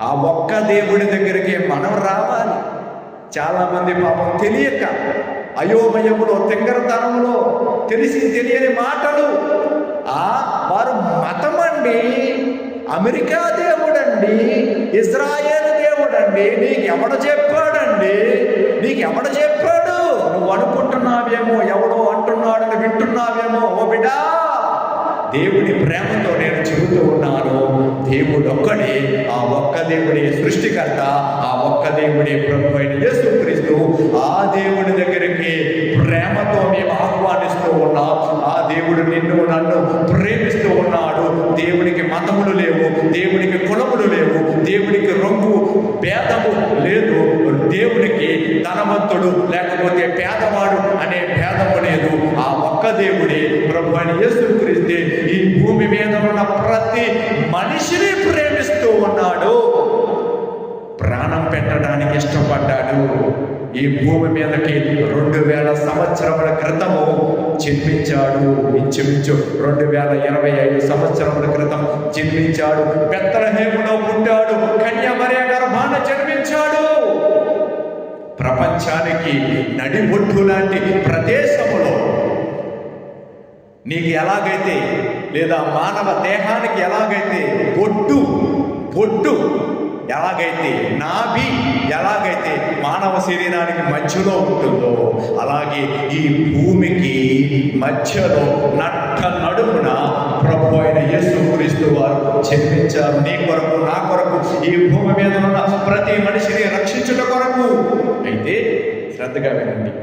ఆ ఒక్క దేవుడి దగ్గరికి మనం రావాలి. చాలామంది పాపం తెలియక అయోమయములో, తెంగరతనంలో, తెలిసి తెలియని మాటలు, వారు మతం అండి, అమెరికా దేవుడండి, ఇజ్రాయేల్ దేవుడండి, నీకెవడ చెప్పాడండి, నీకెవడ చెప్పాడు? నువ్వు అనుకుంటున్నావేమో, ఎవడో అంటున్నాడని వింటున్నావేమో. ఓ బిడ్డా, దేవుడి ప్రేమతో నేను చెబుతూ ఉన్నాను, దేవుడు ఒక్కడే, ఆ ఒక్క దేవుడే సృష్టికర్త, ఆ ఒక్క దేవుడే ప్రభు అయిన యేసుక్రీస్తు. ఆ దేవుడి దగ్గరికి ప్రేమతో మేము ఆహ్వానిస్తూ ఉన్నాం. ఆ దేవుడు నిన్ను నన్ను ప్రేమిస్తూ ఉన్నాడు. దేవుడికి మతములు లేవు, దేవుడికి కులములు లేవు, దేవుడికి రంగు భేదము లేదు, దేవుడికి ధనవంతుడు లేకపోతే పేదవాడు అనే భేదము లేదు. ఆ ఒక్క దేవుడే ప్రభు అయిన యేసుక్రీస్తే ఈ భూమి మీద ఉన్న ప్రతి మనిషిని ప్రేమిస్తూ ఉన్నాడు. ప్రాణం పెట్టడానికి ఇష్టపడ్డాడు. ఈ భూమి మీదకి 2000 సంవత్సరముల క్రితము జన్మించాడు. ఇంచుమించు 2025 సంవత్సరముల క్రితం జన్మించాడు. బెత్లెహేములో పుట్టాడు. కన్యమరియా గర్భాన జన్మించాడు. ప్రపంచానికి నడిబొట్టు లాంటి ప్రదేశములో నీకు ఎలాగైతే, లేదా మానవ దేహానికి ఎలాగైతే బొడ్డు ఎలాగైతే, నాభి ఎలాగైతే మానవ శరీరానికి మధ్యలో ఉంటుందో, అలాగే ఈ భూమికి మధ్యలో నట్ట నడుమున ప్రభు అయిన యేసుక్రీస్తు వారు జన్మించారు. నీ కొరకు, నా కొరకు, ఈ భూమి మీద ఉన్న ప్రతి మనిషిని రక్షించుట కొరకు. అయితే శ్రద్ధగా వినండి.